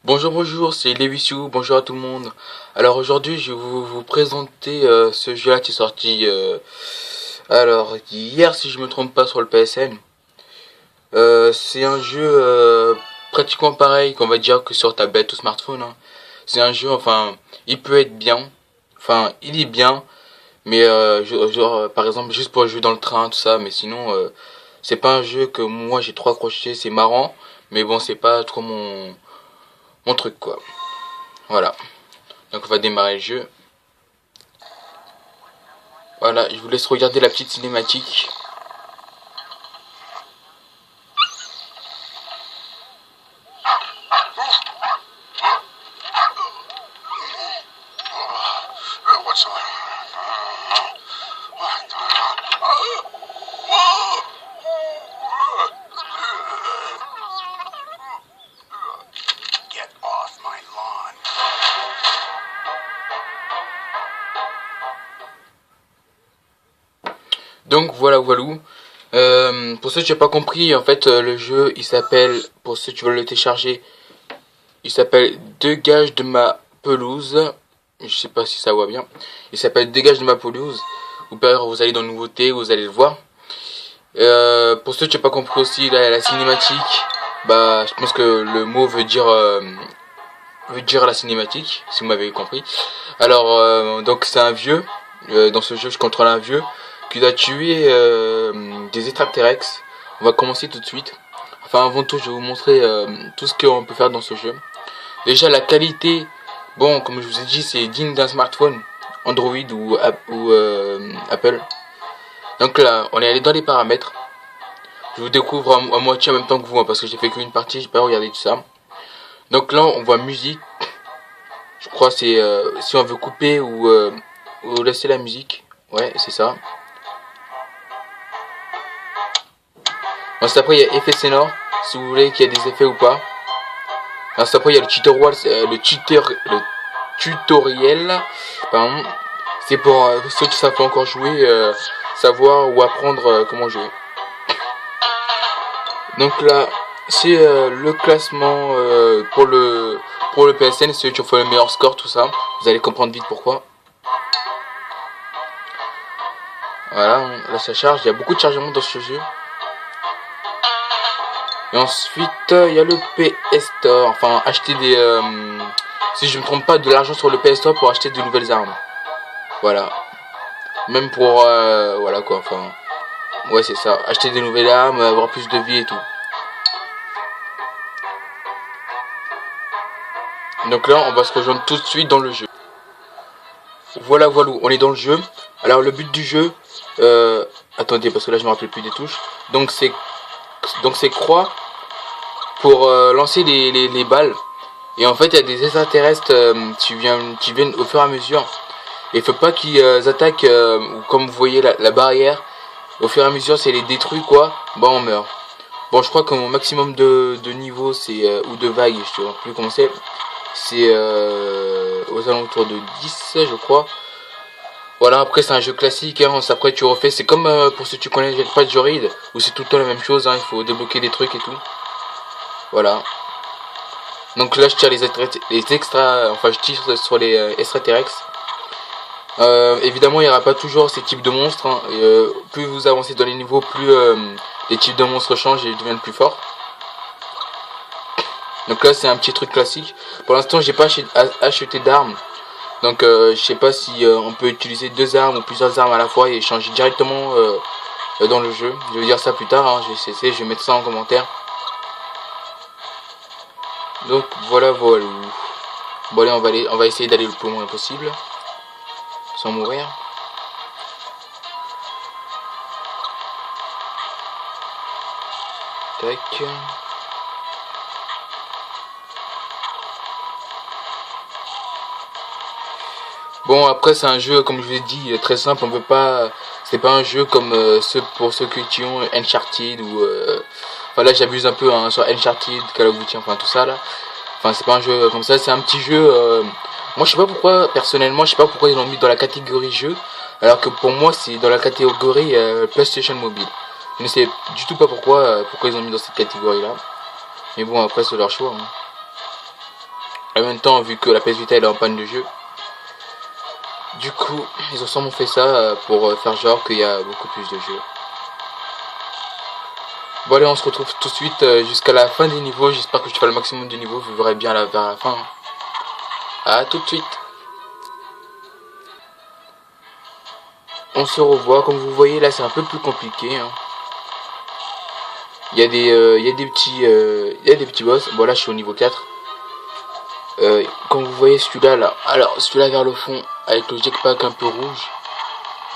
Bonjour, bonjour, c'est Lewisiu, bonjour à tout le monde. Alors aujourd'hui, je vais vous présenter ce jeu-là qui est sorti hier, si je me trompe pas, sur le PSN. C'est un jeu pratiquement pareil qu'on va dire que sur tablette ou smartphone, hein. C'est un jeu, enfin, il peut être bien, enfin, il est bien, mais par exemple, juste pour jouer dans le train, tout ça, mais sinon, c'est pas un jeu que moi j'ai trop accroché, c'est marrant, mais bon, c'est pas trop mon truc, quoi. Voilà. Donc on va démarrer le jeu. Voilà, je vous laisse regarder la petite cinématique. Donc voilà, voilà. Pour ceux qui n'ont pas compris, en fait, le jeu, il s'appelle, pour ceux qui veulent le télécharger, il s'appelle Dégage de ma pelouse. Je sais pas si ça va bien. Il s'appelle Dégage de ma pelouse. Ou peut-être vous allez dans Nouveautés, vous allez le voir. Pour ceux qui n'ont pas compris aussi, la cinématique, bah, je pense que le mot veut dire la cinématique, si vous m'avez compris. Alors, donc c'est un vieux. Dans ce jeu, je contrôle un vieux qui doit tuer des extraterrestres. On va commencer tout de suite. Enfin, avant tout, je vais vous montrer tout ce qu'on peut faire dans ce jeu. Déjà, la qualité, bon, comme je vous ai dit, c'est digne d'un smartphone, Android ou Apple. Donc là, on est allé dans les paramètres. Je vous découvre à moitié en même temps que vous, hein, parce que j'ai fait qu'une partie, j'ai pas regardé tout ça. Donc là, on voit musique. Je crois que c'est si on veut couper ou laisser la musique. Ouais, c'est ça. Ensuite après il y a effets sonores, si vous voulez qu'il y ait des effets ou pas. Ensuite après il y a le tutoriel, pardon. C'est pour ceux qui savent pas encore jouer, savoir ou apprendre comment jouer. Donc là, c'est le classement pour le PSN, ceux qui ont fait le meilleur score, tout ça. Vous allez comprendre vite pourquoi. Voilà, là ça charge, il y a beaucoup de chargement dans ce jeu. Et ensuite, il y a le PS Store. Enfin, acheter des... si je ne me trompe pas, de l'argent sur le PS Store pour acheter de nouvelles armes. Voilà. Même pour... voilà quoi, enfin... Ouais, c'est ça. Acheter des nouvelles armes, avoir plus de vie et tout. Donc là, on va se rejoindre tout de suite dans le jeu. Voilà, voilà, on est dans le jeu. Alors, le but du jeu... attendez, parce que là, je me rappelle plus des touches. Donc, c'est croix pour lancer les balles. Et en fait, il y a des extraterrestres qui viennent au fur et à mesure. Et il faut pas qu'ils attaquent, comme vous voyez la barrière. Au fur et à mesure, c'est les détruit quoi. Bon, on meurt. Bon, je crois que mon maximum de niveau, c'est ou de vagues, je sais plus comment c'est. C'est aux alentours de 10, je crois. Voilà, après c'est un jeu classique, hein, après tu refais, c'est comme pour ceux qui connaissent pas de Jorid, où c'est tout le temps la même chose, hein, il faut débloquer des trucs et tout. Voilà. Donc là je tire enfin je tire sur les extraterrestres. Évidemment il n'y aura pas toujours ces types de monstres, hein, et, plus vous avancez dans les niveaux, plus les types de monstres changent et deviennent plus forts. Donc là c'est un petit truc classique. Pour l'instant j'ai pas acheté d'armes. Donc je sais pas si on peut utiliser deux armes ou plusieurs armes à la fois et changer directement dans le jeu. Je vais dire ça plus tard, hein, je vais mettre ça en commentaire. Donc voilà, voilà. Bon allez, on va essayer d'aller le plus loin possible. Sans mourir. Tac. Bon après c'est un jeu comme je vous ai dit très simple, on peut pas, c'est pas un jeu comme pour ceux qui ont Uncharted ou enfin là j'abuse un peu hein, sur Uncharted, Call of Duty, enfin tout ça là. Enfin c'est pas un jeu comme ça, c'est un petit jeu. Moi je sais pas pourquoi personnellement, je sais pas pourquoi ils l'ont mis dans la catégorie jeu, alors que pour moi c'est dans la catégorie PlayStation Mobile. Je ne sais du tout pas pourquoi ils ont mis dans cette catégorie là. Mais bon après c'est leur choix. Hein. En même temps, vu que la PS Vita elle est en panne de jeu, du coup, ils ont sûrement fait ça pour faire genre qu'il y a beaucoup plus de jeux. Bon allez, on se retrouve tout de suite jusqu'à la fin des niveaux. J'espère que je ferai le maximum de niveaux. Vous verrez bien vers la fin. A tout de suite. On se revoit. Comme vous voyez là, c'est un peu plus compliqué. Hein. Il y a des petits boss. Bon là, je suis au niveau 4. Comme vous voyez celui-là là. Alors celui-là vers le fond avec le jetpack un peu rouge.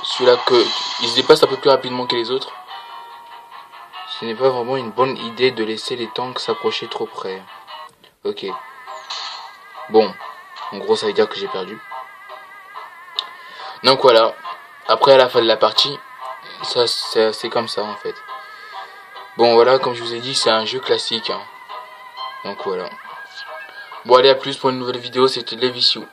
Celui-là que il se dépasse un peu plus rapidement que les autres. Ce n'est pas vraiment une bonne idée de laisser les tanks s'approcher trop près. Ok. Bon. En gros, ça veut dire que j'ai perdu. Donc voilà. Après, à la fin de la partie, ça c'est comme ça en fait. Bon voilà, comme je vous ai dit, c'est un jeu classique. Hein. Donc voilà. Bon allez, à plus pour une nouvelle vidéo, c'était Levicio.